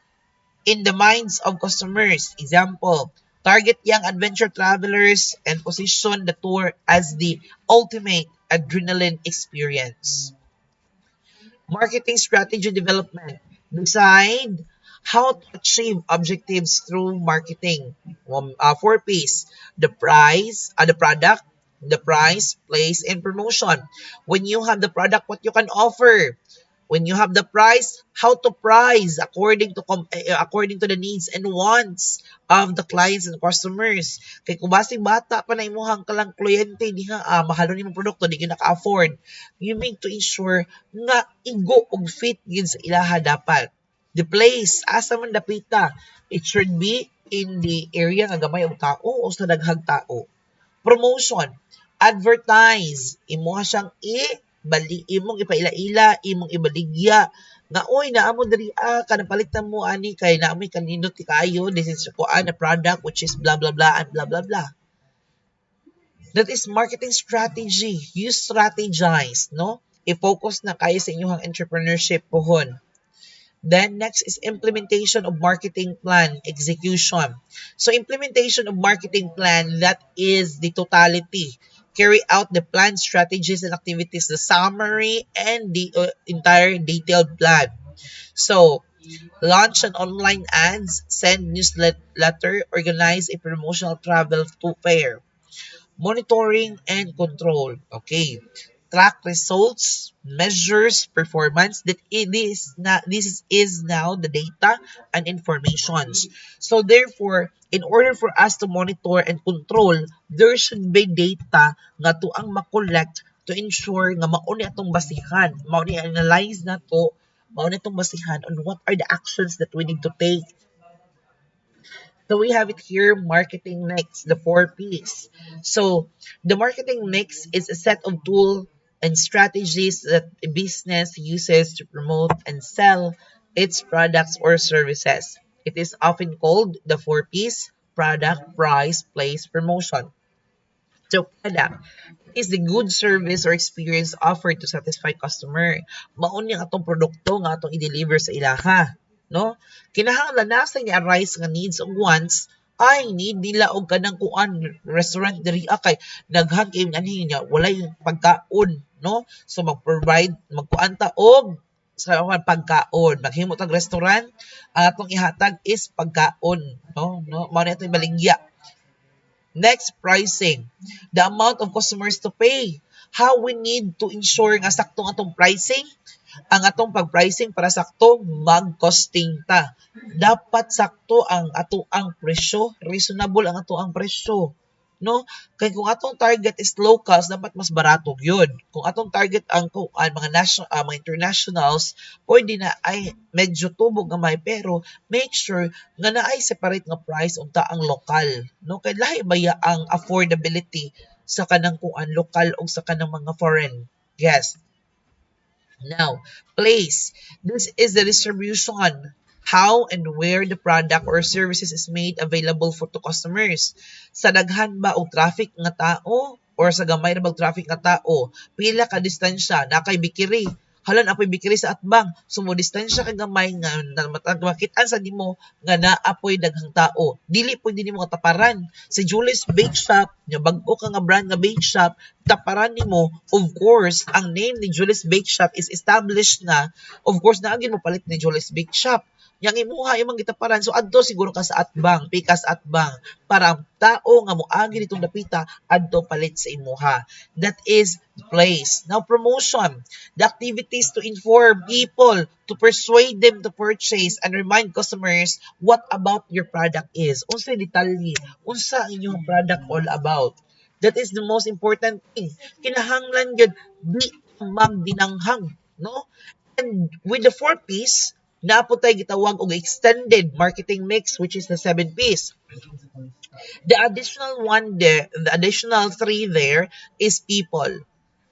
in the minds of customers. Example, target young adventure travelers and position the tour as the ultimate adrenaline experience. Marketing strategy development. Decide how to achieve objectives through marketing. 4 P's. The product, the price, place, and promotion. When you have the product, what you can offer. When you have the price, how to price according to the needs and wants of the clients and customers. Kay kung basig bata pa na imuhang kalang kliyente diha, mahalo ni mong produkto di gyud naka-afford. You need to ensure nga igo og fit gyud sa ilaha dapat. The place, asa man dapita, it should be in the area nga gamay og tao o sa daghang tao. Promotion, advertise, imuha siyang imong ipaila-ila, imong ibaligya nga oy naamo diri kanang palitan mo ani kay naamoy kanindot ti kaayo, this is kuan a product which is blah blah blah and blah blah blah. That is marketing strategy. You strategize, no? I-focus na kayo sa inyong entrepreneurship pohon. Then next is implementation of marketing plan execution. So implementation of marketing plan, that is the totality. carry out the planned strategies and activities, the summary, and the entire detailed plan. So, launch an online ads, send newsletter, organize a promotional travel to fair. Monitoring and control. Okay. Track results, measures performance. That it is na this is now the data and informations. So therefore, in order for us to monitor and control, there should be data nga to ang makollect to ensure nga mao ni atong basihan, mao ni analyze na to, mao ni atong basihan on what are the actions that we need to take. So we have it here, marketing mix, the four P's. So the marketing mix is a set of tools and strategies that a business uses to promote and sell its products or services. It is often called the four P's: product, price, place, promotion. So, product is the good service or experience offered to satisfy customer. Mao ni atong produkto nga atong i-deliver sa ilaha, no? Kinahanglan nasa ni arise nga needs ug wants ay need nila og kanang kuan restaurant diri kay daghan kay anhi niya walay pagkaon, no? So mag-provide magkuan ta og sa mga pagkaon, maghimo tag restaurant, ang atong ihatag is pagkaon, no? Mao ni atong baligya. Next, pricing. The amount of customers to pay. How we need to ensure nga sakto ang atong pricing. Ang atong pag-pricing para sakto, mag-costing ta. Dapat sakto ang ato ang presyo. Reasonable ang ato ang presyo. No? Kaya kung atong target is locals, dapat mas barato yun. Kung atong target ang mga national, mga internationals, pwede na ay medyo tubog gamay pero make sure nga na ay separate nga price unta ang lokal. No? Kaya lahi baya ang affordability sa kanang kuan lokal o sa kanang mga foreign guests. Now, place. This is the distribution, how and where the product or services is made available for to customers. Sa daghan ba og traffic nga tao or sa gamay ra bang traffic nga tao, pila ka distansya na kay bikiri. Halan apoy bikiri sa atbang, sumo distansya kay gamay nga makit-an sa nimo nga naapoy daghang tao. Dili pwede nimo taparan. Si Julie's Bake Shop, nga bag-o ka nga brand nga bake shop, taparan nimo, of course, ang name ni Julie's Bake Shop is established na, of course, naagin mo palit ni Julie's Bake Shop. Yang imuha imong gitaparan, so adto siguro ka sa atbang, pikas atbang, para ang tao nga moagi nitong dapita, adto palit sa imuha. That is place. Now, promotion. The activities to inform people, to persuade them to purchase and remind customers what about your product is. Unsa detalye, unsa ang inyong product all about. That is the most important thing. Kinahanglan yun, di magdinanghang, no? And with the 4 P's, napo tayo gitawag og extended marketing mix, which is the 7 P's. The additional one there, the additional 3 there is people,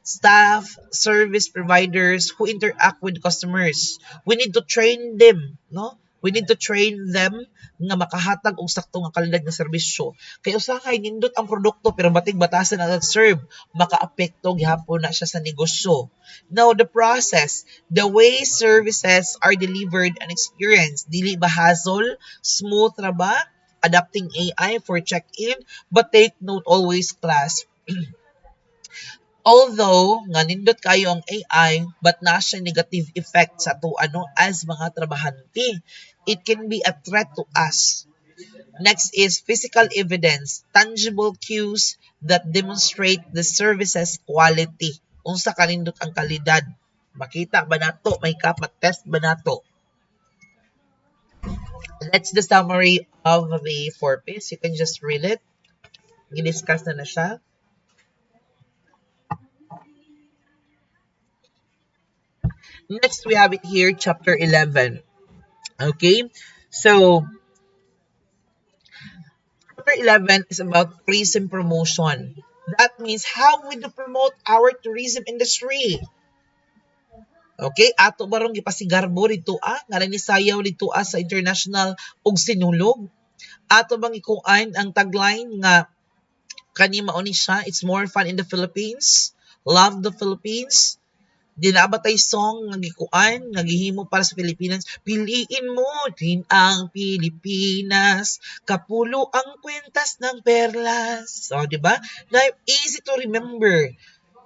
staff, service providers who interact with customers. We need to train them, no? We need to train them nga makahatag og sakto nga kalidad nga serbisyo. Kay usahay nindot ang produkto pero batig batasan ang serve, makaapekto gyapon na siya sa negosyo. Now the process, the way services are delivered and experienced, dili ba hassle, smooth ra ba? Adapting AI for check-in, but take note always class. Although nga nindot kayo ang AI, but na siya negative effect sa to ano as mga trabahante. It can be a threat to us. Next is physical evidence, tangible cues that demonstrate the services quality. Unsa kanindot ang kalidad? Makita ba nato? May test ba nato? That's the summary of the 4 P's. You can just read it. I-discuss na siya. Next, we have it here, chapter 11. Okay, so chapter 11 is about tourism promotion. That means how we do promote our tourism industry. Okay, ato barong gipasigarbo dito nga ni sayaw dito sa international og sinulog. Ato bang ikuan ang tagline nga kani mao ni siya, it's more fun in the Philippines, love the Philippines. Di na ba tay song nga gikuan, nga gihimo para sa Pilipinas? Piliin mo din ang Pilipinas, kapulo ang kwentas ng perlas. O, di ba? Na easy to remember.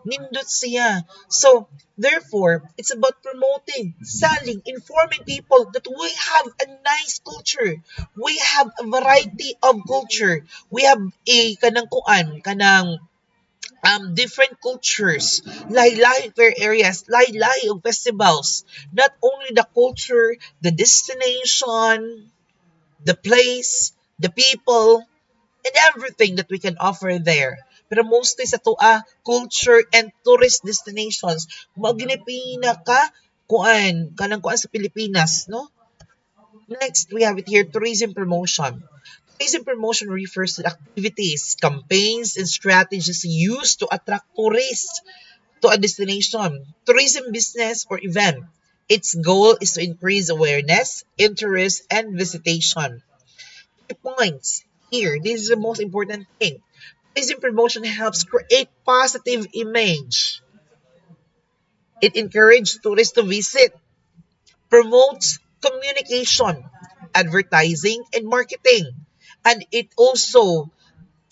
Nindot siya. So, therefore, it's about promoting, selling, informing people that we have a nice culture. We have a variety of culture. We have a kanang kuan, kanang different cultures, lahi-lahi fair areas, lahi-lahi of festivals. Not only the culture, the destination, the place, the people, and everything that we can offer there. Pero mostly sa tua, culture and tourist destinations, mao gini pinaka kuan, kanang kuan sa Pilipinas, no? Next, we have it here, tourism promotion. Tourism promotion refers to activities, campaigns, and strategies used to attract tourists to a destination, tourism business, or event. Its goal is to increase awareness, interest, and visitation. Key points here. This is the most important thing. Tourism promotion helps create positive image. It encourages tourists to visit, promotes communication, advertising, and marketing. And it also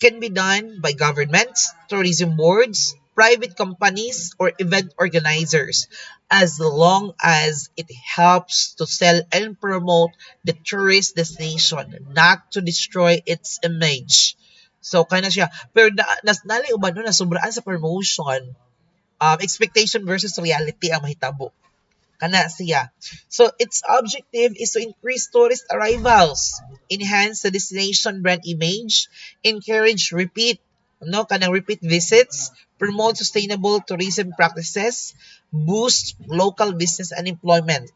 can be done by governments, tourism boards, private companies, or event organizers, as long as it helps to sell and promote the tourist destination, not to destroy its image. So, kana siya. Pero nalay uban no, na sobraan sa promotion, expectation versus reality ang mahitabo. Kana siya. So, its objective is to increase tourist arrivals, enhance the destination brand image, encourage repeat, no, kanang repeat visits, promote sustainable tourism practices, boost local business and employment.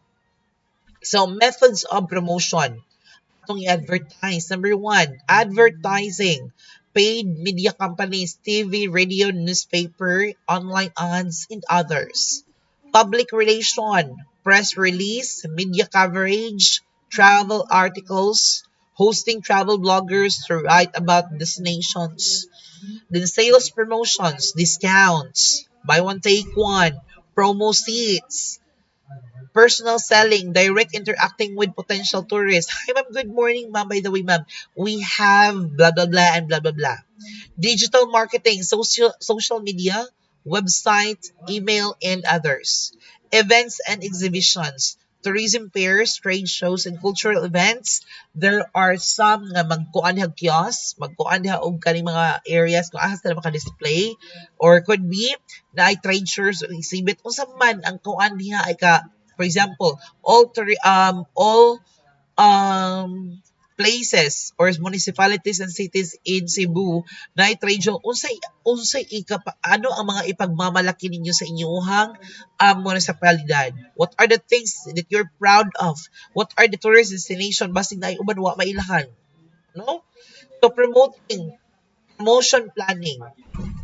So, methods of promotion. Itong i-advertise. Number one, advertising. Paid media companies, TV, radio, newspaper, online ads, and others. Public relation, press release, media coverage, travel articles, hosting travel bloggers to write about destinations. Then sales promotions, discounts, buy one take one, promo seats, personal selling, direct interacting with potential tourists. Hi ma'am, good morning ma'am. By the way ma'am, we have blah blah blah and blah blah blah. Digital marketing, social media, website, email, and others. Events and exhibitions, tourism fairs, trade shows, and cultural events. There are some nga magkuan diha kiosk, magkuan diha og kaning mga areas kung asa sila maka-display, or could be na ay trade shows or exhibit unsa man ang kuan diha ay ka, for example, all places or municipalities and cities in Cebu na trade show, unsay ano ang mga ipagmamalaki ninyo sa inyong municipalidad? What are the things that you're proud of? What are the tourist destination basig na uban wa mailahan, no? So promotion planning.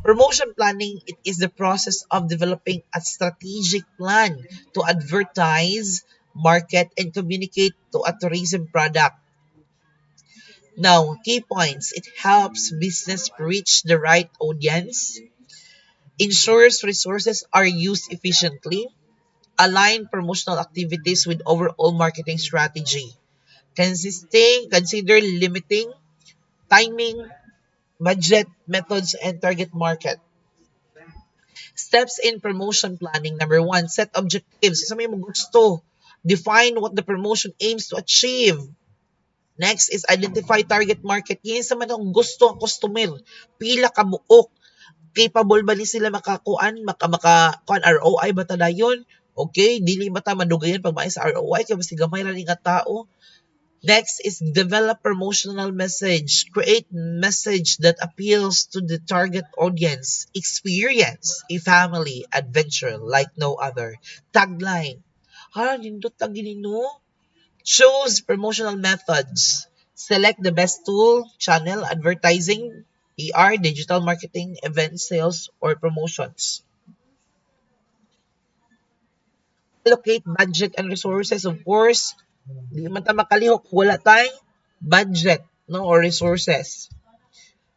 Promotion planning, it is the process of developing a strategic plan to advertise, market, and communicate to a tourism product. Now, key points. It helps business reach the right audience, ensures resources are used efficiently, align promotional activities with overall marketing strategy, consider limiting, timing, budget, methods, and target market. Steps in promotion planning. Number one, set objectives. Sa may mo gusto. Define what the promotion aims to achieve. Next is identify target market. Kini sa man ang gusto ang customer. Pila ka buok. Capable ba ni sila maka kuan ROI ba ta dayon? Okay, dili ba ta madugayan pag sa ROI kay basta gamay ra ni nga tao. Next is develop promotional message. Create message that appeals to the target audience. Experience a family adventure like no other. Tagline. Nindot tagini no? Choose promotional methods. Select the best tool, channel, advertising, PR, digital marketing, event sales, or promotions. Allocate budget and resources, of course. Di man ta makalihok, wala tayong budget, no, or resources.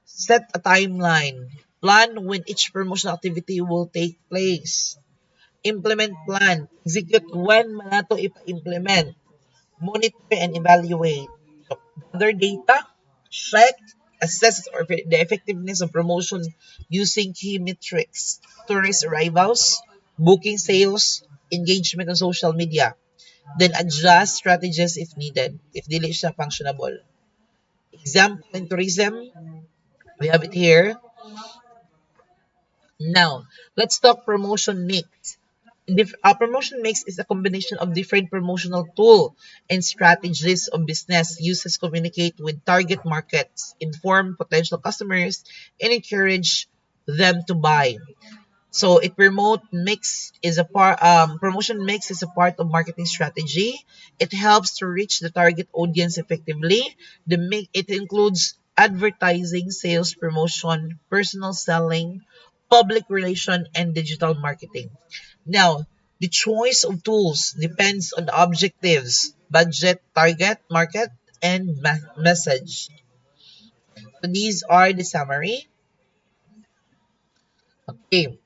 Set a timeline. Plan when each promotional activity will take place. Implement plan. Execute when man nato ipa-implement. Monitor and evaluate. So, gather data, check, assess or the effectiveness of promotion using key metrics, tourist arrivals, booking sales, engagement on social media. Then adjust strategies if needed, if dili siya functionable. Example in tourism, we have it here. Now, let's talk promotion mix. Promotion mix is a combination of different promotional tool and strategies of business uses communicate with target markets, inform potential customers, and encourage them to buy. So it promotion mix is a part of marketing strategy. It helps to reach the target audience effectively. It includes advertising, sales promotion, personal selling, public relation, and digital marketing. Now, the choice of tools depends on the objectives, budget, target, market, and message. So these are the summary. Okay.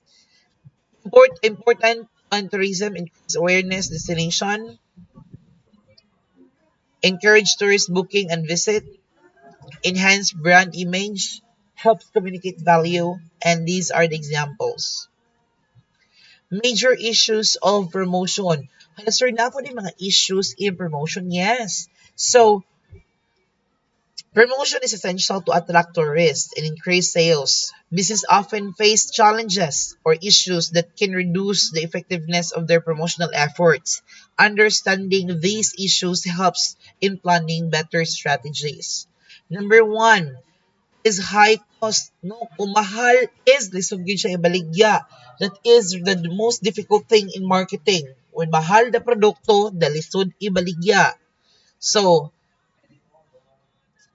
Important on tourism, increase awareness, destination, encourage tourist booking and visit, enhance brand image, helps communicate value, and these are the examples. Major issues of promotion. Hala, sir, na po mga issues in promotion? Yes. So, promotion is essential to attract tourists and increase sales. Businesses often face challenges or issues that can reduce the effectiveness of their promotional efforts. Understanding these issues helps in planning better strategies. Number one is high cost. No, kung mahal is lisod gyud siya ibaligya. That is the most difficult thing in marketing. When mahal the produkto, the lisod ibaligya. So,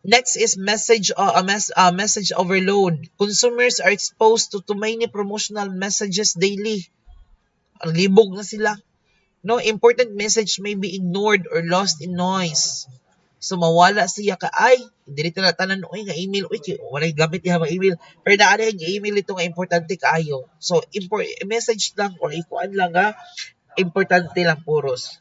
next is message overload. Consumers are exposed to too many promotional messages daily. Libog na sila. No important message may be ignored or lost in noise. So mawala siya ka ay dili ta tanan oy nga email oy wala gamit niya mga email pero naa nga email ito nga importante kaayo. So message lang or ikuan lang nga importante lang puros.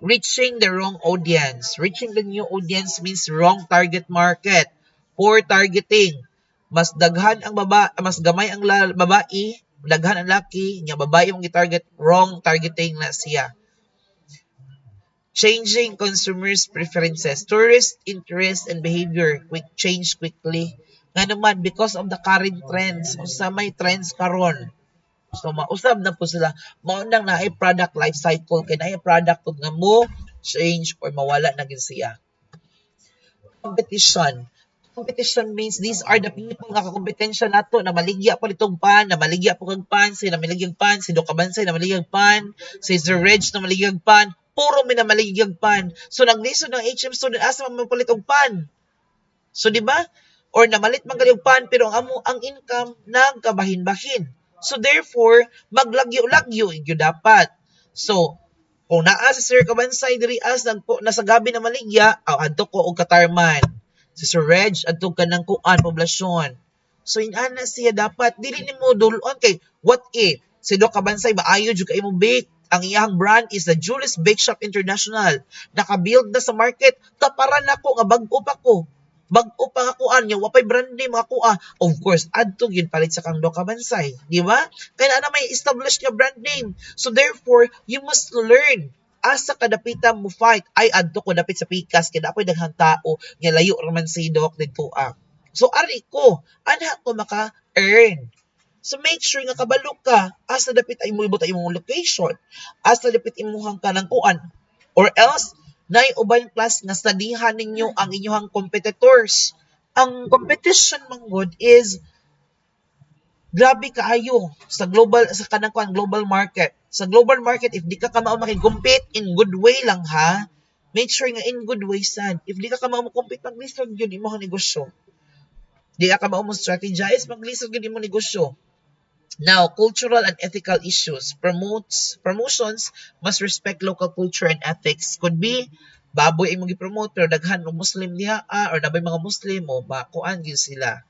Reaching the wrong audience. Reaching the new audience means wrong target market. Poor targeting. Mas gamay ang babae, daghan ang laki, nga babae mong i-target, wrong targeting na siya. Changing consumers' preferences. Tourist interest and behavior change quickly. Nga naman, because of the current trends, sa may trends karon. So mausab na po sila. Maunang na ay product life cycle kay na product pud nga mo change or mawala na gid siya. Competition. Competition means these are the people nga kakompetensya nato na maligya po nitong pan, na maligya po kag pan, si na maligyag pan, si Doc Cabansay na maligyag pan, si Sir Reg na maligyag pan, puro mi na maligyag pan. So naglisod ng HM student asa man mapalit og pan. So di ba? Or namalit man gali og pan pero ang income nagkabahin-bahin. So therefore, maglagyo-lagyo gyud dapat. So kung naa si Sir Kabansay diri as nasa gabi na maligya, adto ko og katarman. Si Sir Reg adto kanang kuan poblasyon. So inana siya dapat dili nimo dulon kay what if si Doc Kabansay maayo jud kay imong bake. Ang iyang brand is the Julius Bake Shop International. Naka-build na sa market. Kapara na ko nga bag-o pa ko. Bag-o pa ako niya, wapay brand name ako Of course, adto yun palit sa kang Doc Cabansay. Di ba? Kaya na may established nga brand name. So therefore, you must learn asa kadapita mo fight. Ay, adto ko dapit sa pikas. Kaya dapat daghang tao nga layo raman si Doc dito So, ari ko. Ana ko maka-earn. So make sure nga kabalo ka asa dapit ay mo ibot imong location. Asa dapit imuhang kanang kuan. Or else nay uban class nga studyhan ninyo ang inyong competitors. Ang competition manggod is grabe kaayo sa kanang kuan global market. Sa global market if di ka mao makig-compete in good way lang ha. Make sure nga in good way sad. If di ka mao mo-compete maglisod gyud imong negosyo. Di ka mao mo strategize maglisod gyud imong negosyo. Now, cultural and ethical issues. Promotions must respect local culture and ethics. Could be, baboy ay mag-promote, pero daghan ng Muslim niya, or nabay mga Muslim, o makuan yun sila.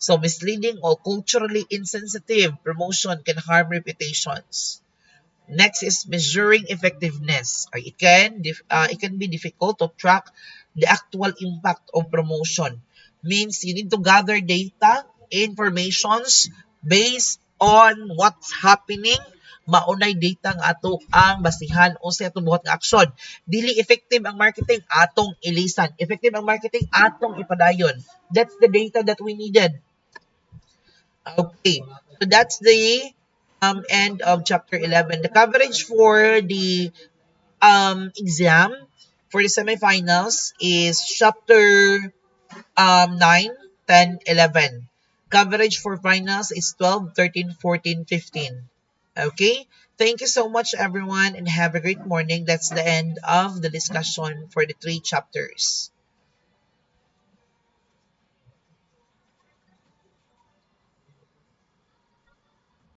So misleading or culturally insensitive promotion can harm reputations. Next is measuring effectiveness. It can be difficult to track the actual impact of promotion. Means you need to gather data, informations based on what's happening. Maunay data nga ato ang basihan o sa ato buhat nga aksyon. Dili effective ang marketing, atong ilisan. Effective ang marketing, atong ipadayon. That's the data that we needed. Okay, so that's the end of chapter 11. The coverage for the exam for the semifinals is chapter 9, 10, 11. Coverage for finals is 12, 13, 14, 15. Okay, thank you so much everyone and have a great morning. That's the end of the discussion for the three chapters.